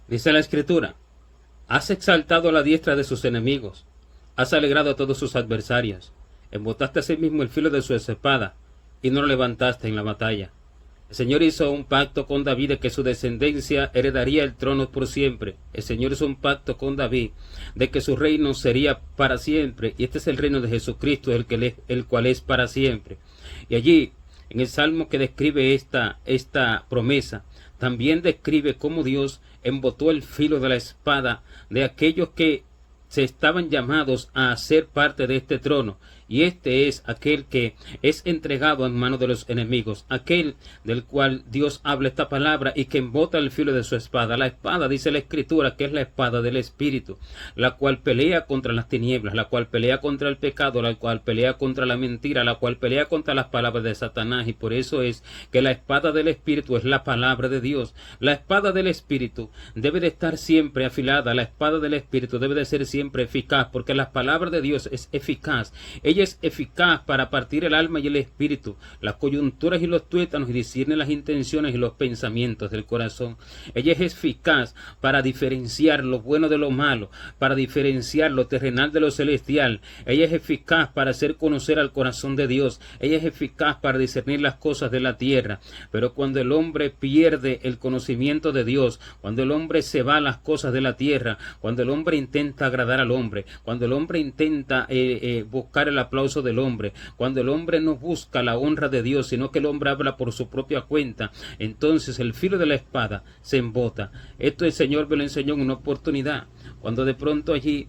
Dice la Escritura: has exaltado a la diestra de sus enemigos, has alegrado a todos sus adversarios, embotaste asimismo el filo de su espada, y no lo levantaste en la batalla. El Señor hizo un pacto con David de que su descendencia heredaría el trono por siempre. El Señor hizo un pacto con David de que su reino sería para siempre, y este es el reino de Jesucristo, el cual es para siempre. Y allí, en el Salmo que describe esta promesa, también describe cómo Dios embotó el filo de la espada de aquellos que se estaban llamados a ser parte de este trono, y este es aquel que es entregado en manos de los enemigos, aquel del cual Dios habla esta palabra y que embota el filo de su espada. La espada, dice la Escritura, que es la espada del Espíritu, la cual pelea contra las tinieblas, la cual pelea contra el pecado, la cual pelea contra la mentira, la cual pelea contra las palabras de Satanás, y por eso es que la espada del Espíritu es la palabra de Dios. La espada del Espíritu debe de estar siempre afilada, la espada del Espíritu debe de ser siempre eficaz, porque la palabra de Dios es eficaz. Ella es eficaz para partir el alma y el espíritu, las coyunturas y los tuétanos, y discierne las intenciones y los pensamientos del corazón. Ella es eficaz para diferenciar lo bueno de lo malo, para diferenciar lo terrenal de lo celestial. Ella es eficaz para hacer conocer al corazón de Dios. Ella es eficaz para discernir las cosas de la tierra. Pero cuando el hombre pierde el conocimiento de Dios, cuando el hombre se va a las cosas de la tierra, cuando el hombre intenta agradar al hombre, cuando el hombre intenta buscar el aplauso del hombre, cuando el hombre no busca la honra de Dios, sino que el hombre habla por su propia cuenta, entonces el filo de la espada se embota. Esto el Señor me lo enseñó en una oportunidad, cuando de pronto allí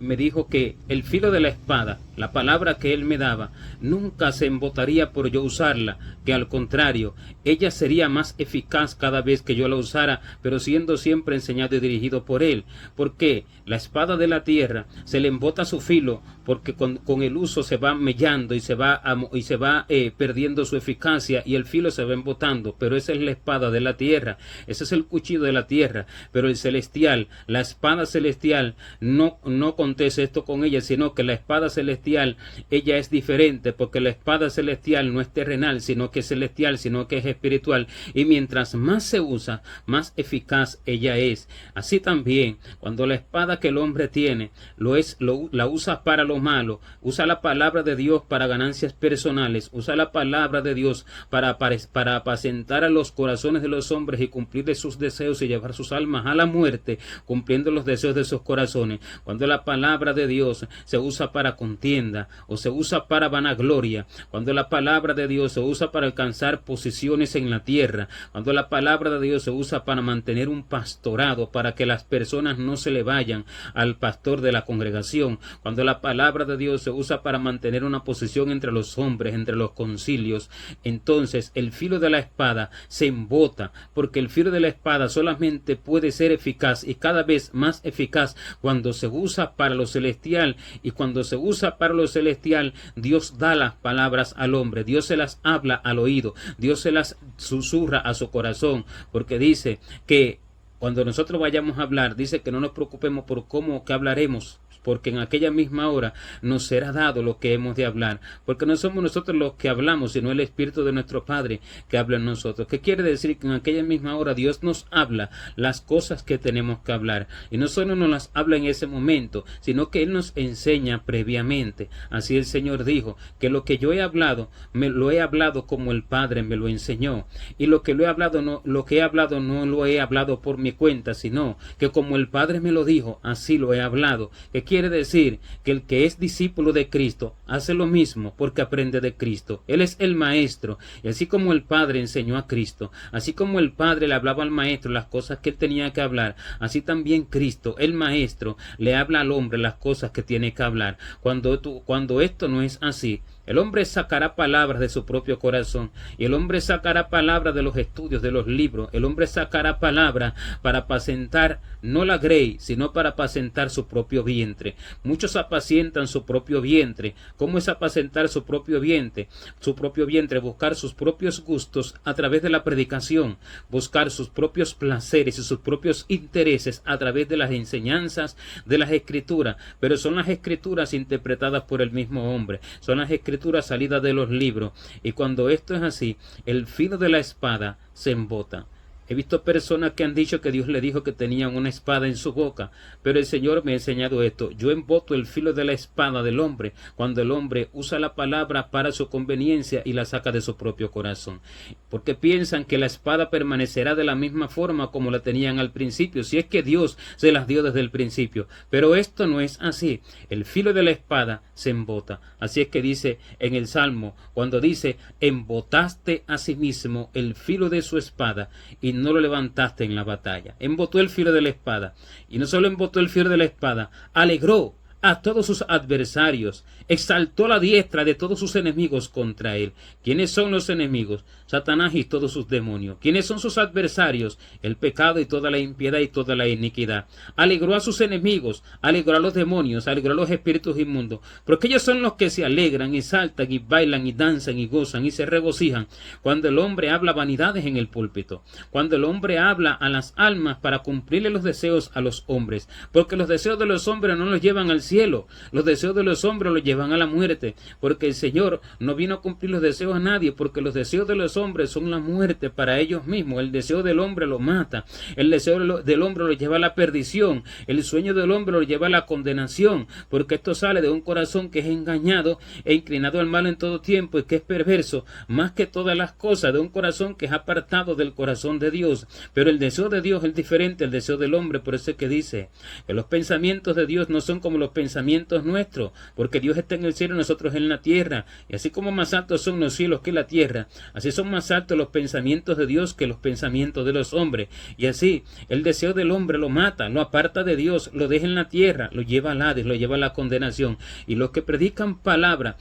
me dijo que el filo de la espada, la palabra que Él me daba, nunca se embotaría por yo usarla, que al contrario, ella sería más eficaz cada vez que yo la usara, pero siendo siempre enseñado y dirigido por Él. Porque la espada de la tierra se le embota su filo, porque con el uso se va mellando y se va perdiendo su eficacia, y el filo se va embotando. Pero esa es la espada de la tierra, ese es el cuchillo de la tierra. Pero el celestial, la espada celestial, no acontece esto con ella, sino que la espada celestial, ella es diferente, porque la espada celestial no es terrenal, sino que es celestial, sino que es espiritual, y mientras más se usa, más eficaz ella es. Así también, cuando la espada que el hombre tiene la usa para lo malo, usa la palabra de Dios para ganancias personales, usa la palabra de Dios para apacentar a los corazones de los hombres y cumplirles sus deseos y llevar sus almas a la muerte, cumpliendo los deseos de sus corazones. Cuando la palabra de Dios se usa para contienda o se usa para vanagloria, cuando la palabra de Dios se usa para alcanzar posiciones en la tierra, cuando la palabra de Dios se usa para mantener un pastorado, para que las personas no se le vayan al pastor de la congregación, cuando la palabra de Dios se usa para mantener una posición entre los hombres, entre los concilios, entonces el filo de la espada se embota, porque el filo de la espada solamente puede ser eficaz y cada vez más eficaz cuando se usa para lo celestial. Y cuando se usa para lo celestial, Dios da las palabras al hombre, Dios se las habla al oído, Dios se las susurra a su corazón, porque dice que cuando nosotros vayamos a hablar, dice que no nos preocupemos por cómo que hablaremos, porque en aquella misma hora nos será dado lo que hemos de hablar, porque no somos nosotros los que hablamos, sino el Espíritu de nuestro Padre que habla en nosotros. ¿Qué quiere decir? Que en aquella misma hora Dios nos habla las cosas que tenemos que hablar, y no solo nos las habla en ese momento, sino que Él nos enseña previamente. Así el Señor dijo que lo que yo he hablado, me lo he hablado como el Padre me lo enseñó, y lo que he hablado no lo he hablado por mi cuenta, sino que como el Padre me lo dijo, así lo he hablado. ¿Qué quiere decir? Que el que es discípulo de Cristo hace lo mismo porque aprende de Cristo. Él es el maestro, y así como el Padre enseñó a Cristo, así como el Padre le hablaba al maestro las cosas que él tenía que hablar, así también Cristo, el maestro, le habla al hombre las cosas que tiene que hablar. Cuando esto no es así, el hombre sacará palabras de su propio corazón, y el hombre sacará palabras de los estudios, de los libros. El hombre sacará palabras para apacentar no la grey, sino para apacentar su propio vientre. Muchos apacientan su propio vientre. ¿Cómo es apacentar su propio vientre? Su propio vientre, buscar sus propios gustos a través de la predicación, buscar sus propios placeres y sus propios intereses a través de las enseñanzas de las Escrituras. Pero son las Escrituras interpretadas por el mismo hombre, son las Escrituras salidas de los libros, y cuando esto es así, el filo de la espada se embota. He visto personas que han dicho que Dios le dijo que tenían una espada en su boca, pero el Señor me ha enseñado esto. Yo emboto el filo de la espada del hombre cuando el hombre usa la palabra para su conveniencia y la saca de su propio corazón, porque piensan que la espada permanecerá de la misma forma como la tenían al principio, si es que Dios se las dio desde el principio. Pero esto no es así. El filo de la espada se embota. Así es que dice en el Salmo, cuando dice, embotaste a sí mismo el filo de su espada y no lo levantaste en la batalla. Embotó el filo de la espada. Y no solo embotó el filo de la espada, alegró a todos sus adversarios, exaltó la diestra de todos sus enemigos contra él. ¿Quiénes son los enemigos? Satanás y todos sus demonios. ¿Quiénes son sus adversarios? El pecado y toda la impiedad y toda la iniquidad. Alegró a sus enemigos, alegró a los demonios, alegró a los espíritus inmundos, porque ellos son los que se alegran y saltan y bailan y danzan y gozan y se regocijan cuando el hombre habla vanidades en el púlpito, cuando el hombre habla a las almas para cumplirle los deseos a los hombres, porque los deseos de los hombres no los llevan al cielo, los deseos de los hombres los llevan a la muerte, porque el Señor no vino a cumplir los deseos a nadie, porque los deseos de los hombres son la muerte para ellos mismos. El deseo del hombre lo mata, el deseo del hombre lo lleva a la perdición, el sueño del hombre lo lleva a la condenación, porque esto sale de un corazón que es engañado e inclinado al mal en todo tiempo y que es perverso, más que todas las cosas, de un corazón que es apartado del corazón de Dios. Pero el deseo de Dios es diferente al deseo del hombre. Por eso es que dice que los pensamientos de Dios no son como los pensamientos nuestros, porque Dios está en el cielo y nosotros en la tierra, y así como más altos son los cielos que la tierra, así son más altos los pensamientos de Dios que los pensamientos de los hombres. Y así el deseo del hombre lo mata, lo aparta de Dios, lo deja en la tierra, lo lleva al Hades, lo lleva a la condenación. Y los que predican palabra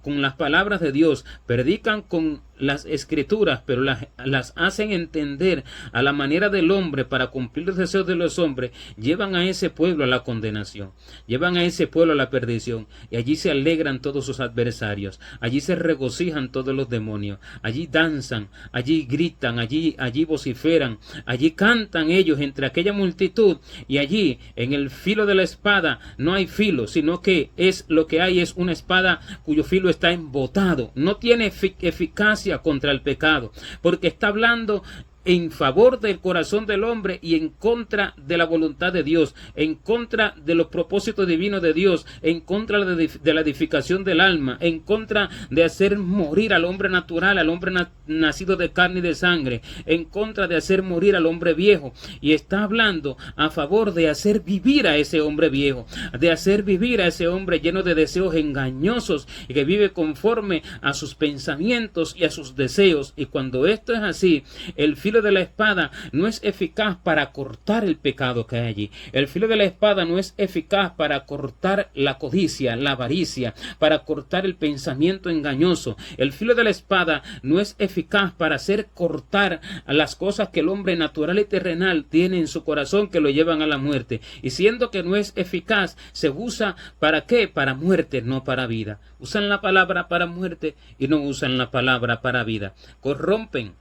con las palabras de Dios, predican con las escrituras, pero las hacen entender a la manera del hombre para cumplir los deseos de los hombres, llevan a ese pueblo a la condenación, llevan a ese pueblo a la perdición, y allí se alegran todos sus adversarios, allí se regocijan todos los demonios, allí danzan, allí gritan, allí vociferan, allí cantan ellos entre aquella multitud, y allí en el filo de la espada no hay filo, sino que lo que hay es una espada cuyo filo está embotado, no tiene eficacia contra el pecado, porque está hablando en favor del corazón del hombre y en contra de la voluntad de Dios, en contra de los propósitos divinos de Dios, en contra de la edificación del alma, en contra de hacer morir al hombre natural, al hombre nacido de carne y de sangre, en contra de hacer morir al hombre viejo, y está hablando a favor de hacer vivir a ese hombre viejo, de hacer vivir a ese hombre lleno de deseos engañosos y que vive conforme a sus pensamientos y a sus deseos. Y cuando esto es así, el filo de la espada no es eficaz para cortar el pecado que hay allí. El filo de la espada no es eficaz para cortar la codicia, la avaricia, para cortar el pensamiento engañoso. El filo de la espada no es eficaz para hacer cortar las cosas que el hombre natural y terrenal tiene en su corazón, que lo llevan a la muerte. Y siendo que no es eficaz, se usa ¿para qué? Para muerte, no para vida. Usan la palabra para muerte y no usan la palabra para vida. Corrompen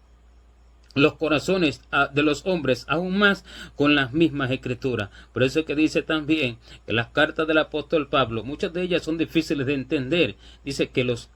los corazones de los hombres aún más con las mismas escrituras. Por eso es que dice también que las cartas del apóstol Pablo, muchas de ellas son difíciles de entender. Dice que las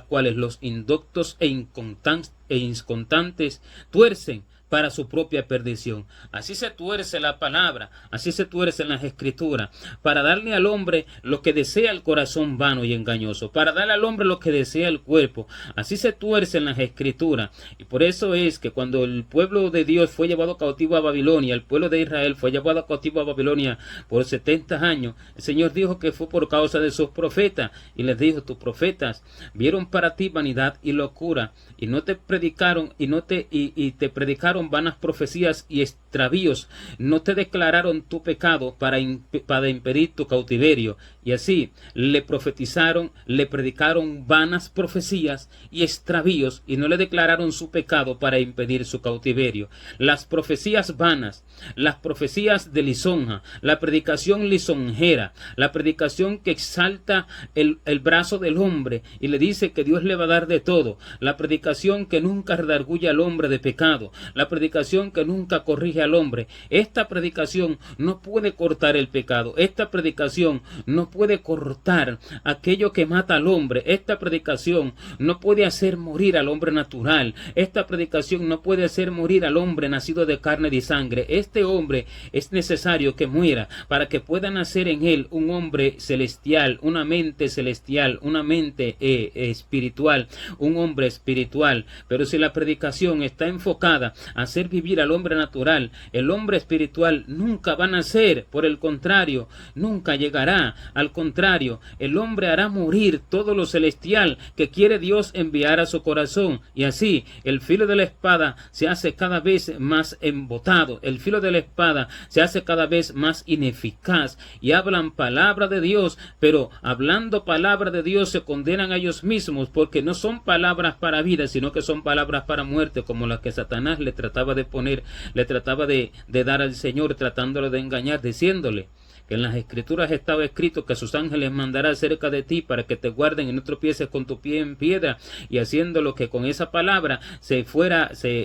cuales los indoctos e inconstantes tuercen para su propia perdición. Así se tuerce la palabra, así se tuercen las escrituras, para darle al hombre lo que desea el corazón vano y engañoso, para darle al hombre lo que desea el cuerpo. Así se tuercen las escrituras. Y por eso es que cuando el pueblo de Dios fue llevado cautivo a Babilonia, el pueblo de Israel fue llevado cautivo a Babilonia por 70 años, el Señor dijo que fue por causa de sus profetas, y les dijo: tus profetas vieron para ti vanidad y locura, y no te predicaron, y te predicaron vanas profecías y extravíos, no te declararon tu pecado para impedir tu cautiverio. Y así le profetizaron, le predicaron vanas profecías y extravíos, y no le declararon su pecado para impedir su cautiverio. Las profecías vanas, las profecías de lisonja, la predicación lisonjera, la predicación que exalta el brazo del hombre y le dice que Dios le va a dar de todo, la predicación que nunca redarguye al hombre de pecado, la predicación que nunca corrige al hombre. Esta predicación no puede cortar el pecado, esta predicación no puede cortar aquello que mata al hombre, esta predicación no puede hacer morir al hombre natural, esta predicación no puede hacer morir al hombre nacido de carne y sangre. Este hombre es necesario que muera para que pueda nacer en él un hombre celestial, una mente celestial, una mente espiritual, un hombre espiritual. Pero si la predicación está enfocada a hacer vivir al hombre natural, el hombre espiritual nunca va a nacer, por el contrario, nunca llegará. Al contrario, el hombre hará morir todo lo celestial que quiere Dios enviar a su corazón, y así el filo de la espada se hace cada vez más embotado, el filo de la espada se hace cada vez más ineficaz, y hablan palabra de Dios, pero hablando palabra de Dios se condenan a ellos mismos, porque no son palabras para vida, sino que son palabras para muerte, como las que Satanás le trataba de poner, le trataba de dar al Señor, tratándolo de engañar, diciéndole que en las Escrituras estaba escrito que sus ángeles mandará cerca de ti para que te guarden y no tropieces con tu pie en piedra, y haciéndolo que con esa palabra se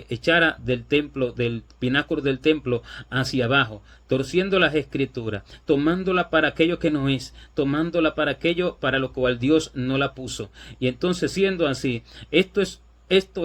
echara del templo, del pináculo del templo hacia abajo, torciendo las Escrituras, tomándola para aquello que no es, tomándola para aquello para lo cual Dios no la puso. Y entonces, siendo así, esto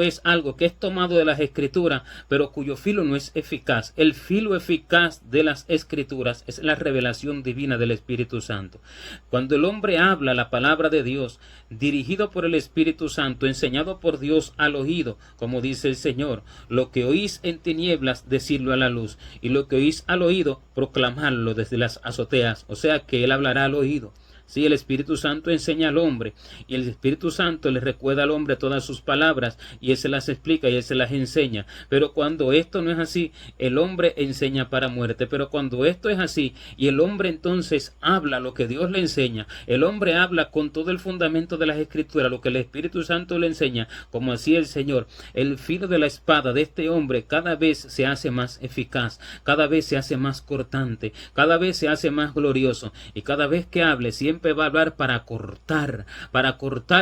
es algo que es tomado de las Escrituras, pero cuyo filo no es eficaz. El filo eficaz de las Escrituras es la revelación divina del Espíritu Santo. Cuando el hombre habla la palabra de Dios, dirigido por el Espíritu Santo, enseñado por Dios al oído, como dice el Señor, lo que oís en tinieblas, decirlo a la luz, y lo que oís al oído, proclamarlo desde las azoteas. O sea que Él hablará al oído. Sí, el Espíritu Santo enseña al hombre, y el Espíritu Santo le recuerda al hombre todas sus palabras, y Él se las explica y Él se las enseña. Pero cuando esto no es así, el hombre enseña para muerte. Pero cuando esto es así, y el hombre entonces habla lo que Dios le enseña, el hombre habla con todo el fundamento de las Escrituras, lo que el Espíritu Santo le enseña, como así el Señor, el filo de la espada de este hombre cada vez se hace más eficaz, cada vez se hace más cortante, cada vez se hace más glorioso, y cada vez que hable siempre va a hablar para cortar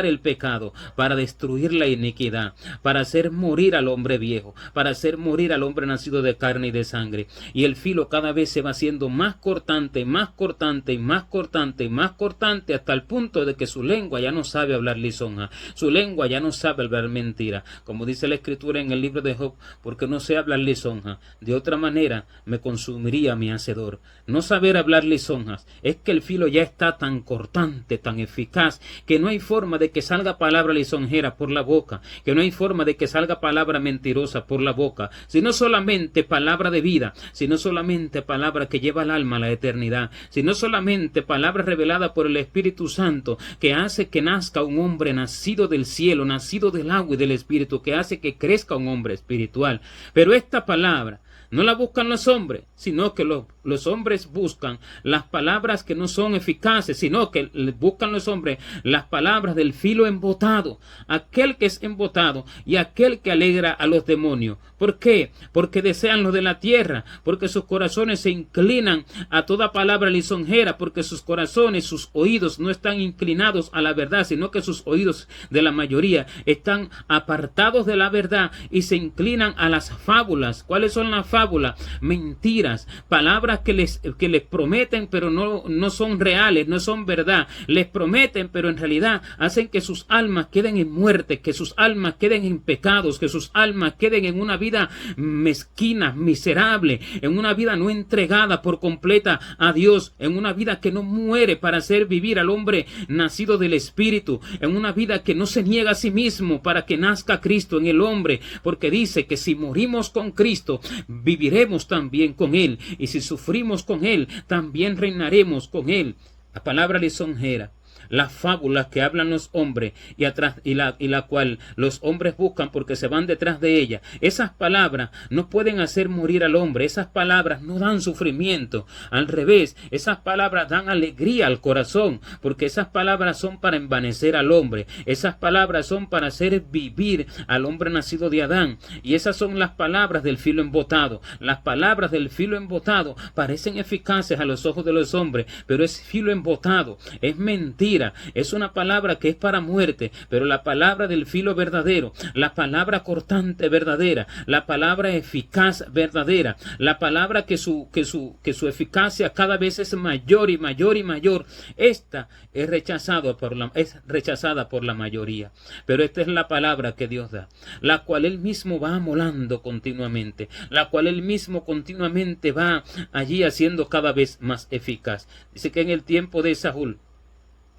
el pecado, para destruir la iniquidad, para hacer morir al hombre viejo, para hacer morir al hombre nacido de carne y de sangre. Y el filo cada vez se va haciendo más cortante, más cortante, más cortante, más cortante, hasta el punto de que su lengua ya no sabe hablar lisonja, su lengua ya no sabe hablar mentira, como dice la Escritura en el libro de Job, porque no sé hablar lisonja, de otra manera me consumiría mi hacedor. No saber hablar lisonjas es que el filo ya está tan cortante, tan eficaz, que no hay forma de que salga palabra lisonjera por la boca, que no hay forma de que salga palabra mentirosa por la boca, sino solamente palabra de vida, sino solamente palabra que lleva al alma a la eternidad, sino solamente palabra revelada por el Espíritu Santo, que hace que nazca un hombre nacido del cielo, nacido del agua y del Espíritu, que hace que crezca un hombre espiritual. Pero esta palabra no la buscan los hombres, sino que los hombres buscan las palabras que no son eficaces, sino que buscan los hombres las palabras del filo embotado, aquel que es embotado y aquel que alegra a los demonios. ¿Por qué? Porque desean lo de la tierra, porque sus corazones se inclinan a toda palabra lisonjera, porque sus corazones, sus oídos no están inclinados a la verdad, sino que sus oídos de la mayoría están apartados de la verdad y se inclinan a las fábulas. ¿Cuáles son las fábulas? Mentiras, palabras que les prometen pero no son reales, no son verdad. Les prometen pero en realidad hacen que sus almas queden en muerte, que sus almas queden en pecados, que sus almas queden en una vida mezquina, miserable, en una vida no entregada por completa a Dios, en una vida que no muere para hacer vivir al hombre nacido del Espíritu, en una vida que no se niega a sí mismo para que nazca Cristo en el hombre, porque dice que si morimos con Cristo, viviremos también con Él, y si sufrimos con Él, también reinaremos con Él. La palabra lisonjera, las fábulas que hablan los hombres y la cual los hombres buscan porque se van detrás de ella. Esas palabras no pueden hacer morir al hombre, esas palabras no dan sufrimiento, al revés, esas palabras dan alegría al corazón, porque esas palabras son para envanecer al hombre, esas palabras son para hacer vivir al hombre nacido de Adán, y esas son las palabras del filo embotado. Las palabras del filo embotado parecen eficaces a los ojos de los hombres, pero es filo embotado, es mentira, mentira, es una palabra que es para muerte, pero la palabra del filo verdadero, la palabra cortante verdadera, la palabra eficaz verdadera, la palabra que su eficacia cada vez es mayor y mayor y mayor, esta es rechazada por la mayoría. Pero esta es la palabra que Dios da, la cual Él mismo va amolando continuamente, la cual Él mismo continuamente va allí haciendo cada vez más eficaz. Dice que en el tiempo de Saúl,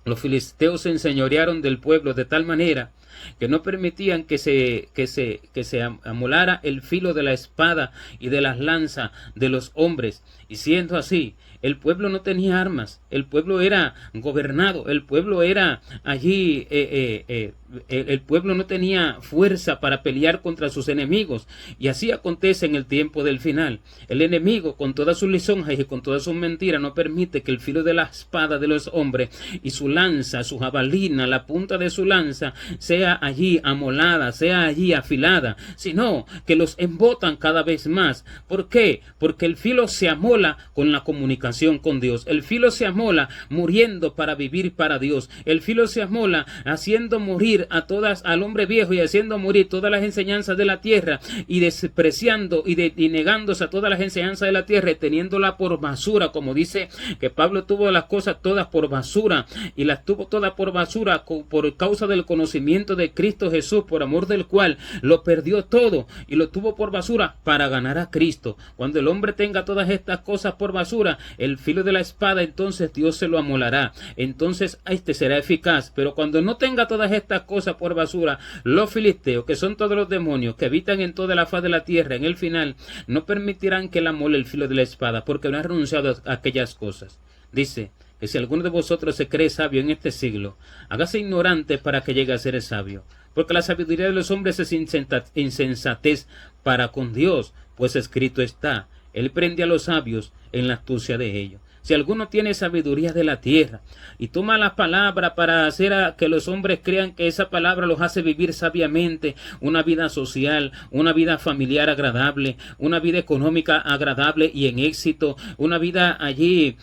los filisteos se enseñorearon del pueblo de tal manera que no permitían que se amolara el filo de la espada y de las lanzas de los hombres. Y siendo así, el pueblo no tenía armas, el pueblo era gobernado, el pueblo era allí, el pueblo no tenía fuerza para pelear contra sus enemigos. Y así acontece en el tiempo del final. El enemigo, con todas sus lisonjas y con todas sus mentiras, no permite que el filo de la espada de los hombres y su lanza, su jabalina, la punta de su lanza, sea allí amolada, sea allí afilada, sino que los embotan cada vez más. ¿Por qué? Porque el filo se amola con la comunicación con Dios. El filo se amola muriendo para vivir para Dios. El filo se amola haciendo morir al hombre viejo y haciendo morir todas las enseñanzas de la tierra y despreciando y negándose a todas las enseñanzas de la tierra y teniéndola por basura, como dice que Pablo tuvo las cosas todas por basura y las tuvo todas por basura por causa del conocimiento de Cristo Jesús, por amor del cual lo perdió todo y lo tuvo por basura para ganar a Cristo. Cuando el hombre tenga todas estas cosas por basura, el filo de la espada, entonces Dios se lo amolará, entonces este será eficaz. Pero cuando no tenga todas estas cosas por basura, los filisteos, que son todos los demonios que habitan en toda la faz de la tierra, en el final no permitirán que él amole el filo de la espada, porque no ha renunciado a aquellas cosas. Dice que si alguno de vosotros se cree sabio en este siglo, hágase ignorante para que llegue a ser sabio, porque la sabiduría de los hombres es insensatez para con Dios, pues escrito está, Él prende a los sabios en la astucia de ellos. Si alguno tiene sabiduría de la tierra y toma la palabra para hacer a que los hombres crean que esa palabra los hace vivir sabiamente, una vida social, una vida familiar agradable, una vida económica agradable y en éxito, una vida allí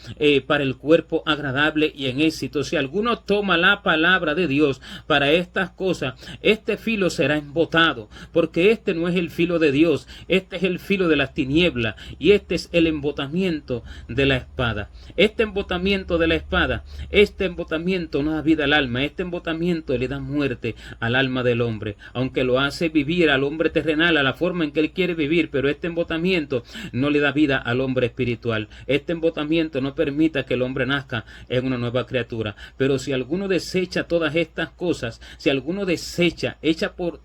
para el cuerpo agradable y en éxito. Si alguno toma la palabra de Dios para estas cosas, este filo será embotado, porque este no es el filo de Dios, este es el filo de las tinieblas y este es el embotamiento de la espada. Este embotamiento de la espada, este embotamiento no da vida al alma, este embotamiento le da muerte al alma del hombre, aunque lo hace vivir al hombre terrenal a la forma en que él quiere vivir, pero este embotamiento no le da vida al hombre espiritual. Este embotamiento no permite que el hombre nazca en una nueva criatura. Pero si alguno desecha todas estas cosas, si alguno desecha, echa por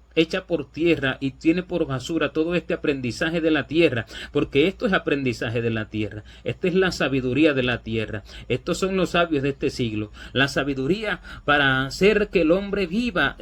tierra y tiene por basura todo este aprendizaje de la tierra, porque esto es aprendizaje de la tierra, esta es la sabiduría de la tierra, estos son los sabios de este siglo, la sabiduría para hacer que el hombre viva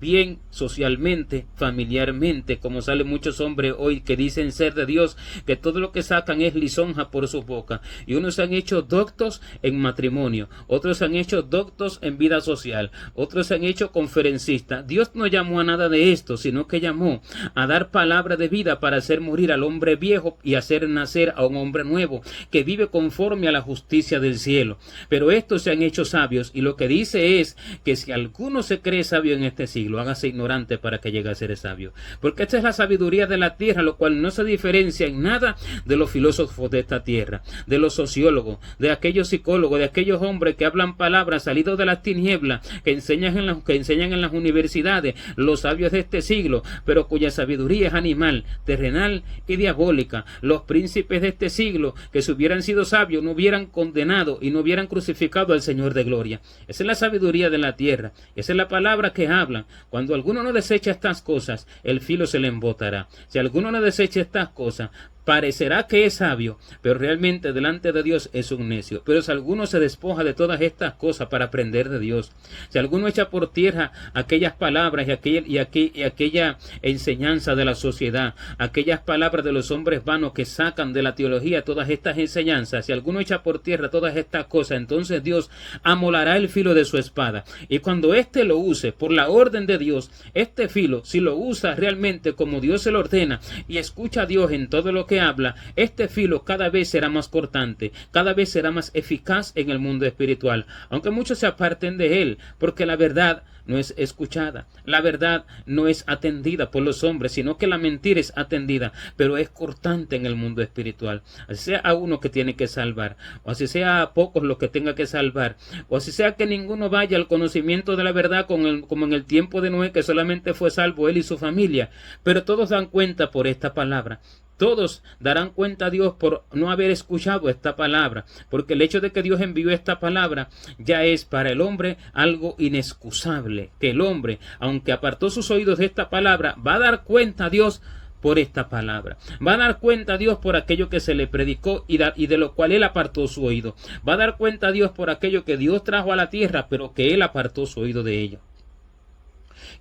bien socialmente, familiarmente, como salen muchos hombres hoy que dicen ser de Dios, que todo lo que sacan es lisonja por su boca, y unos se han hecho doctos en matrimonio, otros se han hecho doctos en vida social, otros se han hecho conferencistas. Dios no llamó a nada de esto, sino que llamó a dar palabra de vida para hacer morir al hombre viejo y hacer nacer a un hombre nuevo que vive conforme a la justicia del cielo. Pero estos se han hecho sabios, y lo que dice es que si alguno se cree sabio en este siglo, hágase ignorante para que llegue a ser sabio, porque esta es la sabiduría de la tierra, lo cual no se diferencia en nada de los filósofos de esta tierra, de los sociólogos, de aquellos psicólogos, de aquellos hombres que hablan palabras salidos de las tinieblas, que enseñan en las universidades, los sabios de este siglo, pero cuya sabiduría es animal, terrenal y diabólica. Los príncipes de este siglo, que si hubieran sido sabios, no hubieran condenado y no hubieran crucificado al Señor de gloria. Esa es la sabiduría de la tierra, esa es la palabra que hablan. Cuando alguno no desecha estas cosas, el filo se le embotará. Si alguno no desecha estas cosas, parecerá que es sabio, pero realmente delante de Dios es un necio. Pero si alguno se despoja de todas estas cosas para aprender de Dios, si alguno echa por tierra aquellas palabras y aquella enseñanza de la sociedad, aquellas palabras de los hombres vanos que sacan de la teología todas estas enseñanzas, si alguno echa por tierra todas estas cosas, entonces Dios amolará el filo de su espada. Y cuando éste lo use por la orden de Dios, este filo, si lo usa realmente como Dios se lo ordena y escucha a Dios en todo lo que que habla, este filo cada vez será más cortante, cada vez será más eficaz en el mundo espiritual, aunque muchos se aparten de él, porque la verdad no es escuchada, la verdad no es atendida por los hombres, sino que la mentira es atendida, pero es cortante en el mundo espiritual. Así sea a uno que tiene que salvar, o así sea a pocos los que tenga que salvar, o así sea que ninguno vaya al conocimiento de la verdad como en el tiempo de Noé, que solamente fue salvo él y su familia, pero todos dan cuenta por esta palabra. Todos darán cuenta a Dios por no haber escuchado esta palabra, porque el hecho de que Dios envió esta palabra ya es para el hombre algo inexcusable, que el hombre, aunque apartó sus oídos de esta palabra, va a dar cuenta a Dios por esta palabra. Va a dar cuenta a Dios por aquello que se le predicó y de lo cual él apartó su oído. Va a dar cuenta a Dios por aquello que Dios trajo a la tierra, pero que él apartó su oído de ello.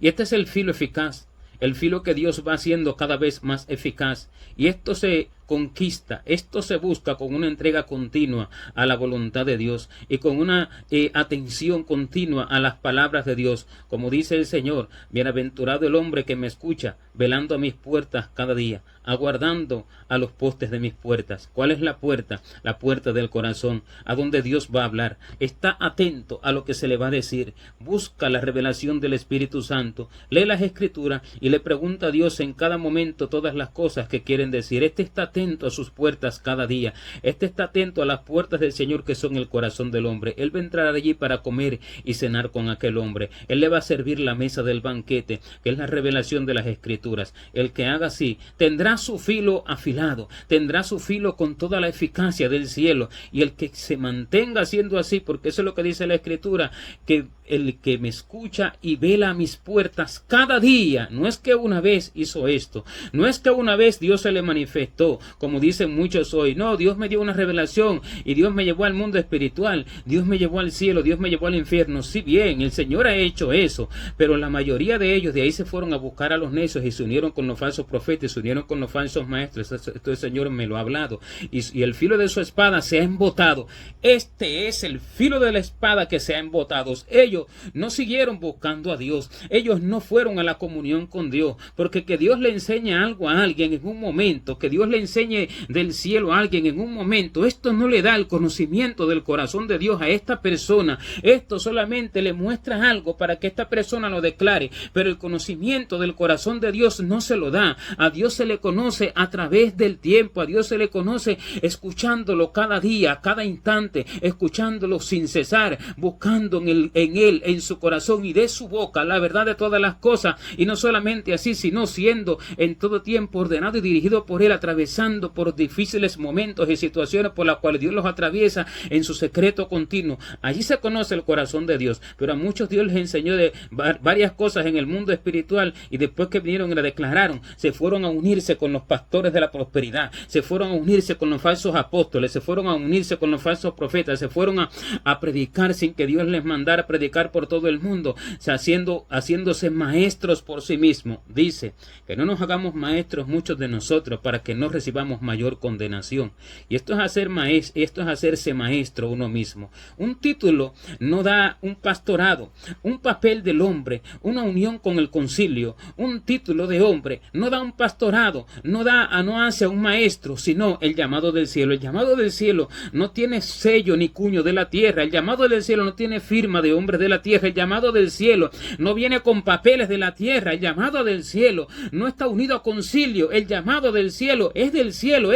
Y este es el filo eficaz. El filo que Dios va haciendo cada vez más eficaz. Y esto se conquista, esto se busca con una entrega continua a la voluntad de Dios y con una atención continua a las palabras de Dios. Como dice el Señor, bienaventurado el hombre que me escucha, velando a mis puertas cada día, aguardando a los postes de mis puertas. ¿Cuál es la puerta? La puerta del corazón, a donde Dios va a hablar. Está atento a lo que se le va a decir. Busca la revelación del Espíritu Santo. Lee las Escrituras y le pregunta a Dios en cada momento todas las cosas que quieren decir. Este está atento a sus puertas cada día. Este está atento a las puertas del Señor, que son el corazón del hombre. Él va a entrar allí para comer y cenar con aquel hombre. Él le va a servir la mesa del banquete, que es la revelación de las Escrituras. El que haga así tendrá su filo afilado, tendrá su filo con toda la eficacia del cielo. Y el que se mantenga haciendo así, porque eso es lo que dice la Escritura, que el que me escucha y vela a mis puertas cada día. No es que una vez hizo esto, no es que una vez Dios se le manifestó, como dicen muchos hoy. No, Dios me dio una revelación y Dios me llevó al mundo espiritual, Dios me llevó al cielo, Dios me llevó al infierno. Sí, bien, el Señor ha hecho eso, pero la mayoría de ellos de ahí se fueron a buscar a los necios y se unieron con los falsos profetas, se unieron con los falsos maestros. Esto el Señor me lo ha hablado, y el filo de su espada se ha embotado. Este es el filo de la espada que se ha embotado. Ellos no siguieron buscando a Dios, ellos no fueron a la comunión con Dios, porque que Dios le enseñe algo a alguien en un momento, que Dios le enseñe del cielo a alguien en un momento, esto no le da el conocimiento del corazón de Dios a esta persona. Esto solamente le muestra algo para que esta persona lo declare, pero el conocimiento del corazón de Dios no se lo da. A Dios se le conoce a través del tiempo, a Dios se le conoce escuchándolo cada día, cada instante, escuchándolo sin cesar, buscando en él, en su corazón y de su boca la verdad de todas las cosas. Y no solamente así, sino siendo en todo tiempo ordenado y dirigido por él, atravesando por difíciles momentos y situaciones por las cuales Dios los atraviesa en su secreto continuo. Allí se conoce el corazón de Dios. Pero a muchos Dios les enseñó de varias cosas en el mundo espiritual, y después que vinieron y la declararon, se fueron a unirse con los pastores de la prosperidad, se fueron a unirse con los falsos apóstoles, se fueron a unirse con los falsos profetas, se fueron a predicar sin que Dios les mandara a predicar por todo el mundo, o sea, haciéndose maestros por sí mismos. Dice que no nos hagamos maestros muchos de nosotros para que no recibamos mayor condenación. Y esto es hacerse maestro uno mismo. Un título no da un pastorado, un papel del hombre, una unión con el concilio. Un título de hombre no da un pastorado, no hace a un maestro, sino el llamado del cielo. El llamado del cielo no tiene sello ni cuño de la tierra. El llamado del cielo no tiene firma de hombres de la tierra. El llamado del cielo no viene con papeles de la tierra. El llamado del cielo no está unido a concilio. El llamado del cielo, es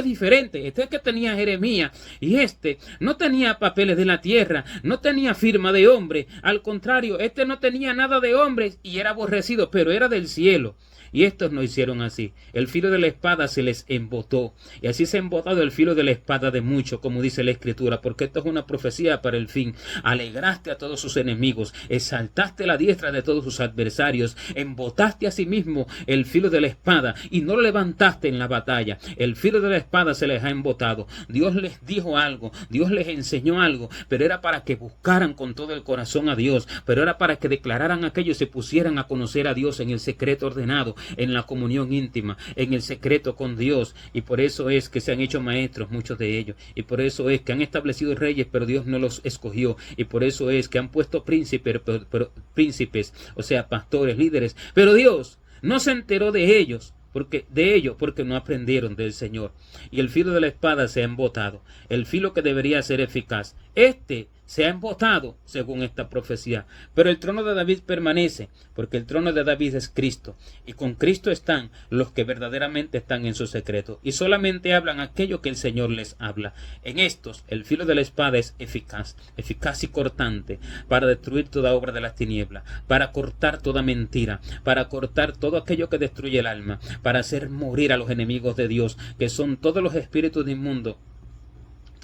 diferente. Este es que tenía Jeremías, y este no tenía papeles de la tierra, no tenía firma de hombre. Al contrario, este no tenía nada de hombres y era aborrecido, pero era del cielo. Y estos no hicieron así. El filo de la espada se les embotó. Y así se ha embotado el filo de la espada de muchos, como dice la Escritura, porque esto es una profecía para el fin. Alegraste a todos sus enemigos, exaltaste la diestra de todos sus adversarios, embotaste a sí mismo el filo de la espada y no lo levantaste en la batalla. El filo de la espada se les ha embotado. Dios les dijo algo, Dios les enseñó algo, pero era para que buscaran con todo el corazón a Dios, pero era para que declararan aquello y se pusieran a conocer a Dios en el secreto ordenado, en la comunión íntima, en el secreto con Dios. Y por eso es que se han hecho maestros muchos de ellos, y por eso es que han establecido reyes, pero Dios no los escogió, y por eso es que han puesto príncipes, o sea, pastores, líderes, pero Dios no se enteró de ellos, porque no aprendieron del Señor. Y el filo de la espada se ha embotado, el filo que debería ser eficaz. Se ha embotado según esta profecía. Pero el trono de David permanece, porque el trono de David es Cristo. Y con Cristo están los que verdaderamente están en su secreto. Y solamente hablan aquello que el Señor les habla. En estos, el filo de la espada es eficaz, eficaz y cortante, para destruir toda obra de las tinieblas, para cortar toda mentira, para cortar todo aquello que destruye el alma, para hacer morir a los enemigos de Dios, que son todos los espíritus inmundos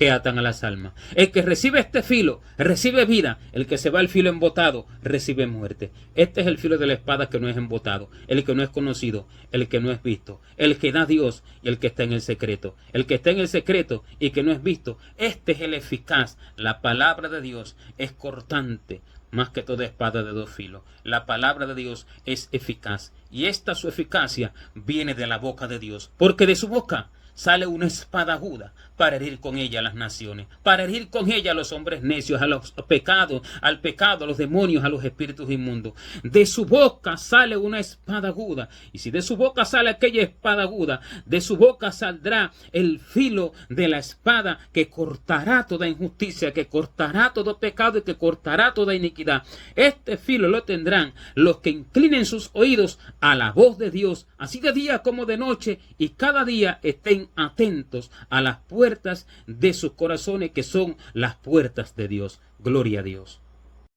que atan a las almas. El que recibe este filo recibe vida, el que se va al filo embotado recibe muerte. Este es el filo de la espada que no es embotado, el que no es conocido, el que no es visto, el que da Dios y el que está en el secreto. El que está en el secreto y que no es visto, este es el eficaz. La palabra de Dios es cortante, más que toda espada de dos filos. La palabra de Dios es eficaz, y esta su eficacia viene de la boca de Dios, porque de su boca sale una espada aguda para herir con ella a las naciones, para herir con ella a los hombres necios, a los pecados, al pecado, a los demonios, a los espíritus inmundos. De su boca sale una espada aguda, y si de su boca sale aquella espada aguda, de su boca saldrá el filo de la espada que cortará toda injusticia, que cortará todo pecado y que cortará toda iniquidad. Este filo lo tendrán los que inclinen sus oídos a la voz de Dios, así de día como de noche, y cada día estén atentos a las puertas de sus corazones, que son las puertas de Dios. Gloria a Dios.